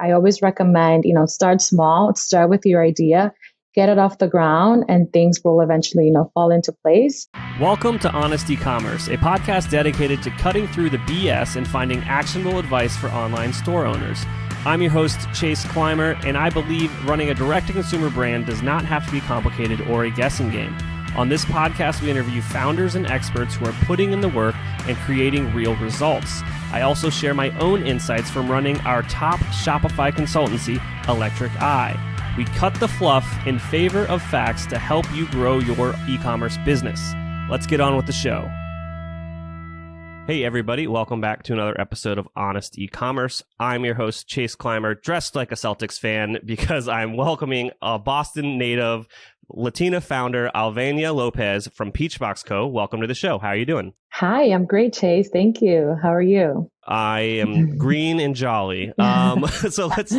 I always recommend, start small, start with your idea, get it off the ground, and things will eventually, fall into place. Welcome to Honest E-Commerce, a podcast dedicated to cutting through the BS and finding actionable advice for online store owners. I'm your host, Chase Clymer, and I believe running a direct-to-consumer brand does not have to be complicated or a guessing game. On this podcast, we interview founders and experts who are putting in the work and creating real results. I also share my own insights from running our top Shopify consultancy, Electric Eye. We cut the fluff in favor of facts to help you grow your e-commerce business. Let's get on with the show. Hey everybody, welcome back to another episode of Honest E-Commerce. I'm your host, Chase Clymer, dressed like a Celtics fan because I'm welcoming a Boston native Latina founder, Alvania Lopez from Peachbox Co. Welcome to the show. How are you doing? Hi, I'm great, Chase. Thank you. How are you? I am green and jolly. So let's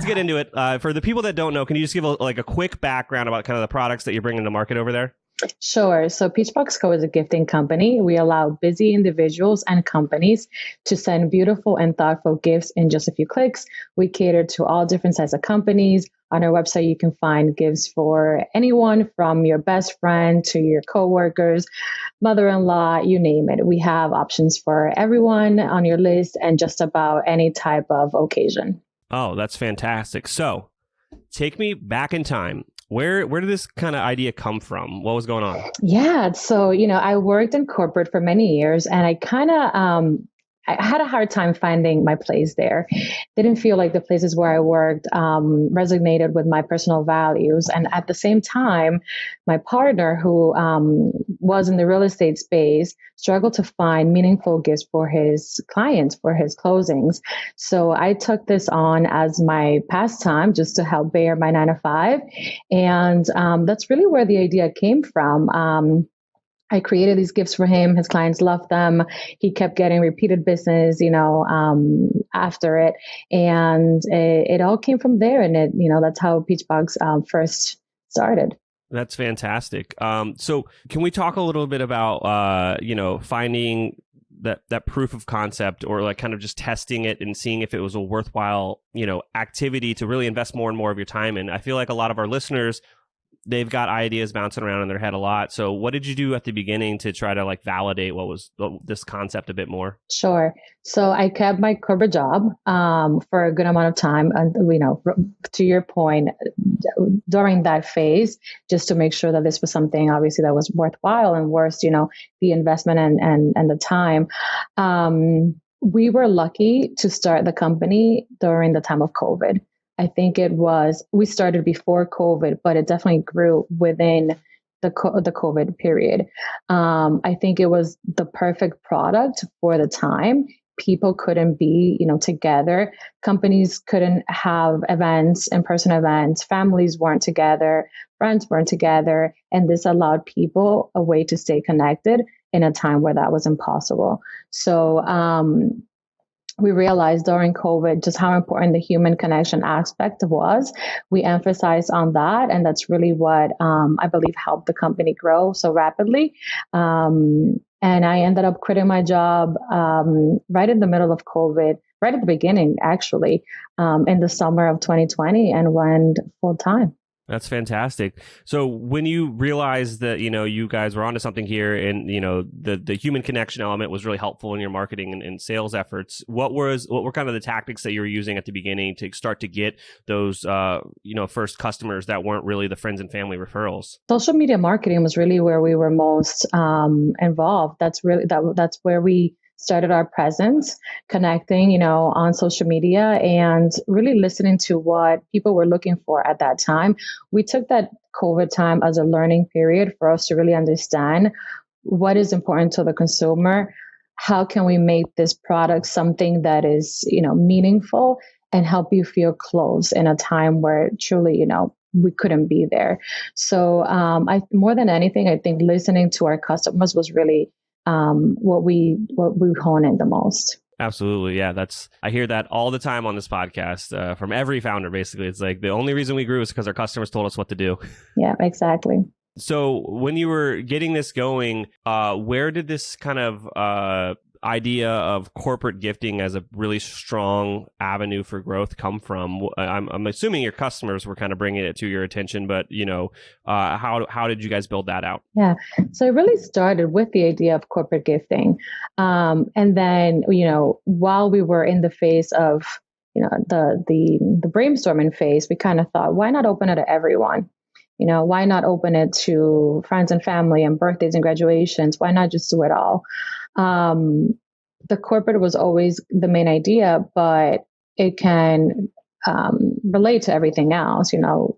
get into it. For the people that don't know, can you just give a quick background about kind of the products that you're bringing to market over there? Sure. So Peachbox Co is a gifting company. We allow busy individuals and companies to send beautiful and thoughtful gifts in just a few clicks. We cater to all different sizes of companies. On our website, you can find gifts for anyone from your best friend to your coworkers, mother-in-law, you name it. We have options for everyone on your list and just about any type of occasion. Oh, that's fantastic. So take me back in time. Where did this kind of idea come from? What was going on? Yeah. So, I worked in corporate for many years and I kind of, I had a hard time finding my place there. Didn't feel like the places where I worked resonated with my personal values. And at the same time, my partner, who was in the real estate space, struggled to find meaningful gifts for his clients, for his closings. So I took this on as my pastime just to help bear my 9-to-5. And that's really where the idea came from. I created these gifts for him. His clients loved them. He kept getting repeated business, after it. And it all came from there. And that's how Peachbox first started. That's fantastic. So can we talk a little bit about, finding that proof of concept or like kind of just testing it and seeing if it was a worthwhile, activity to really invest more and more of your time in? I feel like a lot of our listeners, they've got ideas bouncing around in their head a lot. So what did you do at the beginning to try to validate what was this concept a bit more? Sure. So I kept my corporate job for a good amount of time. And, to your point, during that phase, just to make sure that this was something obviously that was worthwhile and worth, the investment and the time. We were lucky to start the company during the time of COVID. I think we started before COVID, but it definitely grew within the COVID period. I think it was the perfect product for the time. People couldn't be, together. Companies couldn't have events, in-person events. Families weren't together. Friends weren't together. And this allowed people a way to stay connected in a time where that was impossible. So, we realized during COVID just how important the human connection aspect was. We emphasized on that, and that's really what I believe helped the company grow so rapidly. And I ended up quitting my job right in the middle of COVID, right at the beginning, actually, in the summer of 2020, and went full time. That's fantastic. So when you realized that, you guys were onto something here and, the human connection element was really helpful in your marketing and sales efforts, what were kind of the tactics that you were using at the beginning to start to get those, first customers that weren't really the friends and family referrals? Social media marketing was really where we were most involved. That's where we started our presence, connecting, on social media and really listening to what people were looking for at that time. We took that COVID time as a learning period for us to really understand what is important to the consumer. How can we make this product something that is, meaningful and help you feel close in a time where truly, we couldn't be there. So more than anything, I think listening to our customers was really what we hone in the most. Absolutely. Yeah. I hear that all the time on this podcast from every founder. Basically, it's like the only reason we grew is because our customers told us what to do. Yeah, exactly. So when you were getting this going, where did this kind of idea of corporate gifting as a really strong avenue for growth come from? I'm assuming your customers were kind of bringing it to your attention, but how did you guys build that out? Yeah, so it really started with the idea of corporate gifting, and then while we were in the phase of the brainstorming phase, we kind of thought, why not open it to everyone? Why not open it to friends and family and birthdays and graduations? Why not just do it all? The corporate was always the main idea, but it can relate to everything else.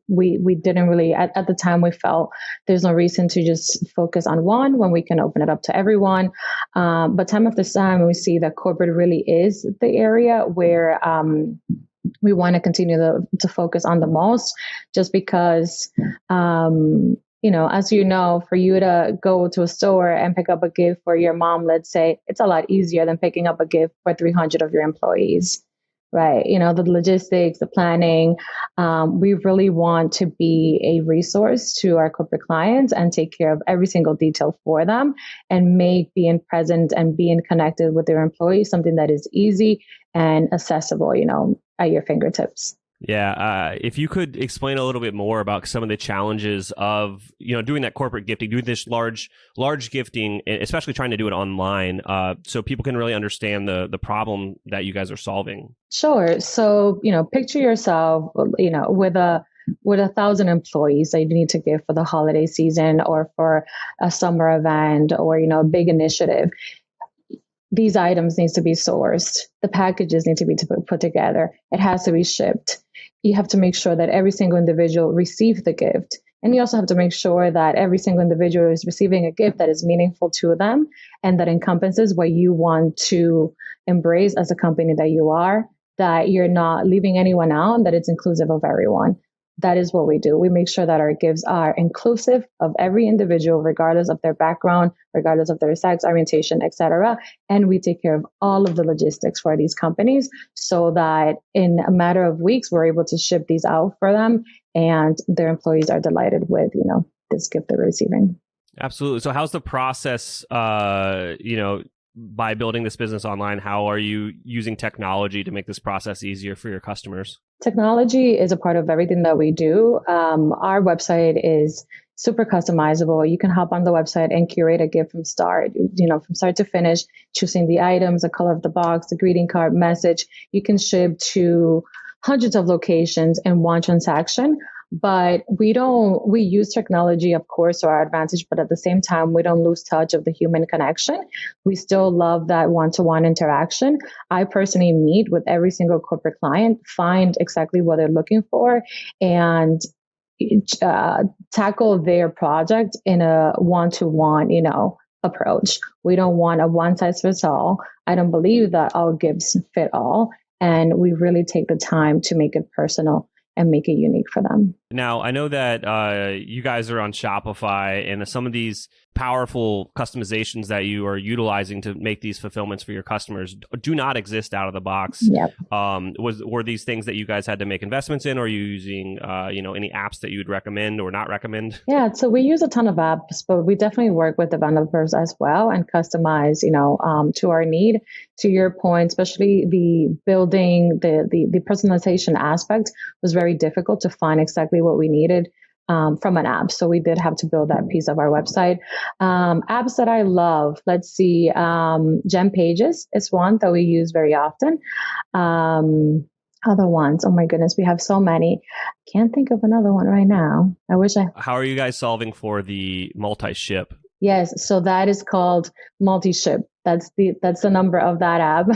We didn't really, at the time, we felt there's no reason to just focus on one when we can open it up to everyone. But time after time, we see that corporate really is the area where we want to continue to focus on the most, just because, as for you to go to a store and pick up a gift for your mom, let's say, it's a lot easier than picking up a gift for 300 of your employees, right? The logistics, the planning. We really want to be a resource to our corporate clients and take care of every single detail for them and make being present and being connected with their employees something that is easy and accessible, at your fingertips. Yeah. If you could explain a little bit more about some of the challenges of, doing that corporate gifting, doing this large gifting, especially trying to do it online, so people can really understand the problem that you guys are solving. Sure. So, picture yourself, with 1,000 employees that you need to give for the holiday season or for a summer event or, a big initiative. These items needs to be sourced. The packages need to be put together. It has to be shipped. You have to make sure that every single individual receives the gift. And you also have to make sure that every single individual is receiving a gift that is meaningful to them and that encompasses what you want to embrace as a company that you are, that you're not leaving anyone out, and that it's inclusive of everyone. That is what we do. We make sure that our gifts are inclusive of every individual, regardless of their background, regardless of their sex, orientation, etc. And we take care of all of the logistics for these companies so that in a matter of weeks, we're able to ship these out for them and their employees are delighted with, this gift they're receiving. Absolutely. So how's the process, by building this business online? How are you using technology to make this process easier for your customers? Technology is a part of everything that we do. Our website is super customizable. You can hop on the website and curate a gift from start to finish, choosing the items, the color of the box, the greeting card, message. You can ship to hundreds of locations in one transaction. But we use technology, of course, to our advantage, but at the same time, we don't lose touch of the human connection. We still love that one-to-one interaction. I personally meet with every single corporate client, find exactly what they're looking for, and tackle their project in a one-to-one, approach. We don't want a one-size-fits-all. I don't believe that all gifts fit all, and we really take the time to make it personal and make it unique for them. Now, I know that you guys are on Shopify, and some of these powerful customizations that you are utilizing to make these fulfillments for your customers do not exist out of the box. Yep. Were these things that you guys had to make investments in, or are you using any apps that you would recommend or not recommend? Yeah, so we use a ton of apps, but we definitely work with developers as well and customize, to our need. To your point, especially the building, the personalization aspect was very difficult to find exactly what we needed from an app. So we did have to build that piece of our website. Apps that I love, let's see, Gem Pages is one that we use very often. Other ones, oh my goodness, we have so many. Can't think of another one right now. How are you guys solving for the multi-ship? Yes, so that is called multi-ship. That's the number of that app.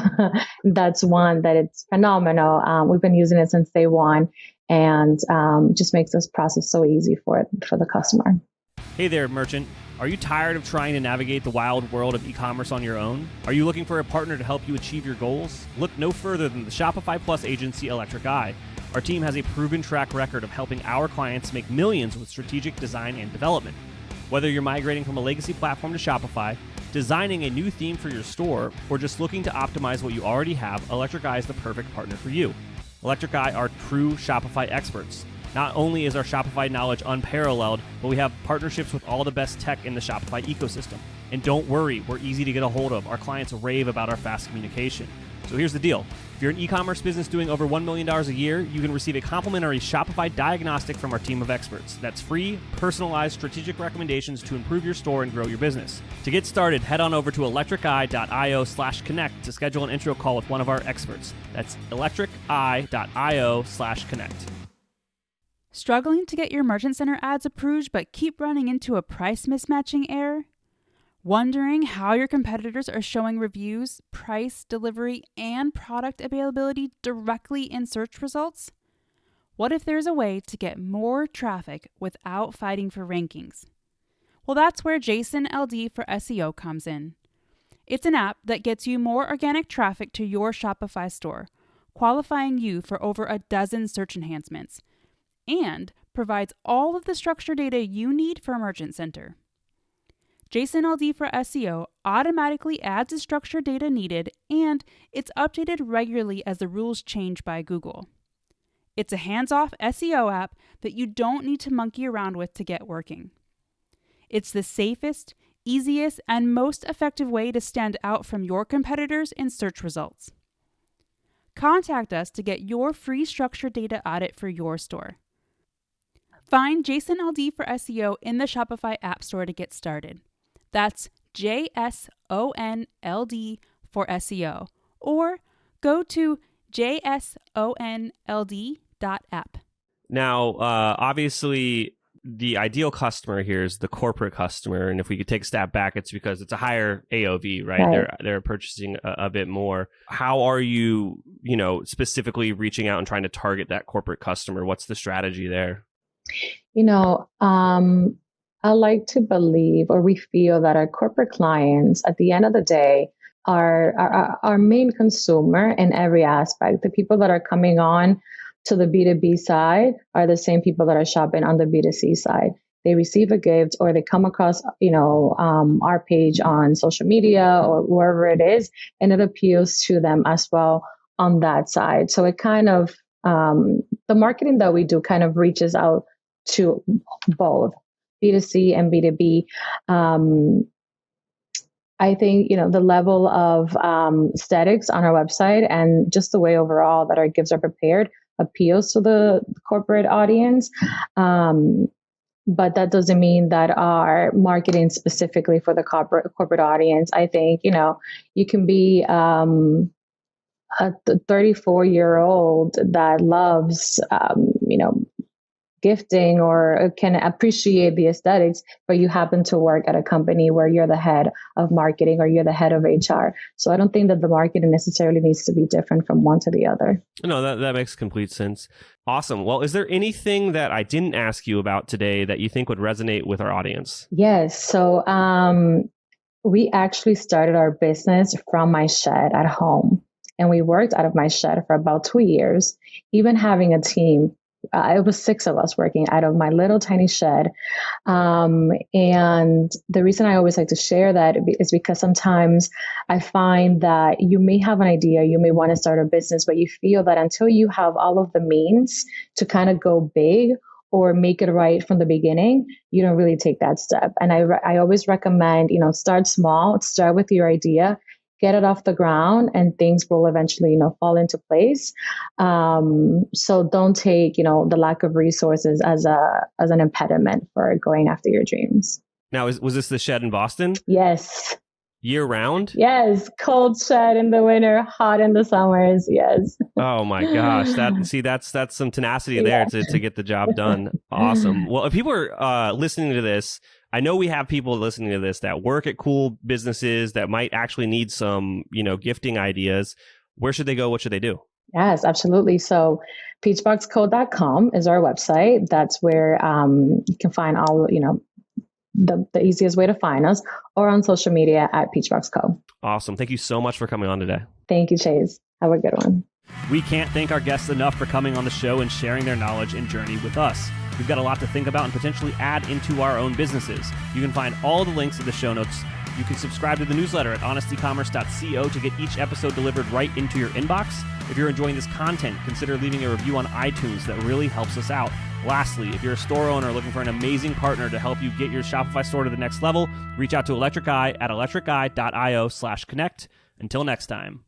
That's one that it's phenomenal. We've been using it since day one, and just makes this process so easy for the customer. Hey there, merchant. Are you tired of trying to navigate the wild world of e-commerce on your own? Are you looking for a partner to help you achieve your goals? Look no further than the Shopify Plus agency, Electric Eye. Our team has a proven track record of helping our clients make millions with strategic design and development. Whether you're migrating from a legacy platform to Shopify, designing a new theme for your store, or just looking to optimize what you already have, Electric Eye is the perfect partner for you. Electric Eye are true Shopify experts. Not only is our Shopify knowledge unparalleled, but we have partnerships with all the best tech in the Shopify ecosystem. And don't worry, we're easy to get a hold of. Our clients rave about our fast communication. So here's the deal. If you're an e-commerce business doing over $1 million a year, you can receive a complimentary Shopify diagnostic from our team of experts. That's free, personalized, strategic recommendations to improve your store and grow your business. To get started, head on over to electriceye.io/connect to schedule an intro call with one of our experts. That's electriceye.io/connect. Struggling to get your Merchant Center ads approved but keep running into a price mismatching error? Wondering how your competitors are showing reviews, price, delivery, and product availability directly in search results? What if there's a way to get more traffic without fighting for rankings? Well, that's where JSON-LD for SEO comes in. It's an app that gets you more organic traffic to your Shopify store, qualifying you for over a dozen search enhancements, and provides all of the structured data you need for Merchant Center. JSON-LD for SEO automatically adds the structured data needed, and it's updated regularly as the rules change by Google. It's a hands-off SEO app that you don't need to monkey around with to get working. It's the safest, easiest, and most effective way to stand out from your competitors in search results. Contact us to get your free structured data audit for your store. Find JSON-LD for SEO in the Shopify App Store to get started. That's JSONLD for SEO, or go to jsonld.app. Now, obviously, the ideal customer here is the corporate customer, and if we could take a step back, it's because it's a higher AOV, right? They're purchasing a bit more. How are you, specifically reaching out and trying to target that corporate customer? What's the strategy there? I like to believe, or we feel, that our corporate clients, at the end of the day, are our main consumer in every aspect. The people that are coming on to the B2B side are the same people that are shopping on the B2C side. They receive a gift, or they come across, our page on social media or wherever it is, and it appeals to them as well on that side. So it kind of, the marketing that we do kind of reaches out to both B2C and B2B. I think, the level of aesthetics on our website and just the way overall that our gifts are prepared appeals to the corporate audience. But that doesn't mean that our marketing specifically for the corporate audience. I think, you can be a 34-year-old that loves, gifting or can appreciate the aesthetics, but you happen to work at a company where you're the head of marketing or you're the head of HR. So I don't think that the marketing necessarily needs to be different from one to the other. No, that makes complete sense. Awesome. Well, is there anything that I didn't ask you about today that you think would resonate with our audience? Yes. So we actually started our business from my shed at home, and we worked out of my shed for about 2 years, even having a team. It was 6 of us working out of my little tiny shed. And the reason I always like to share that is because sometimes I find that you may have an idea, you may want to start a business, but you feel that until you have all of the means to kind of go big or make it right from the beginning, you don't really take that step. And I always recommend, start small, start with your idea, get it off the ground, and things will eventually, fall into place. So don't take, the lack of resources as an impediment for going after your dreams. Now, was this the shed in Boston? Yes. Year round? Yes. Cold shed in the winter, hot in the summers. Yes. Oh my gosh. That's some tenacity there to get the job done. Awesome. Well, if people are listening to this, I know we have people listening to this that work at cool businesses that might actually need some, gifting ideas. Where should they go? What should they do? Yes, absolutely. So peachboxco.com is our website. That's where you can find all, the easiest way to find us, or on social media at Peachbox Co. Awesome. Thank you so much for coming on today. Thank you, Chase. Have a good one. We can't thank our guests enough for coming on the show and sharing their knowledge and journey with us. We've got a lot to think about and potentially add into our own businesses. You can find all the links in the show notes. You can subscribe to the newsletter at honestecommerce.co to get each episode delivered right into your inbox. If you're enjoying this content, consider leaving a review on iTunes. That really helps us out. Lastly, if you're a store owner looking for an amazing partner to help you get your Shopify store to the next level, reach out to Electric Eye at electriceye.io/connect. Until next time.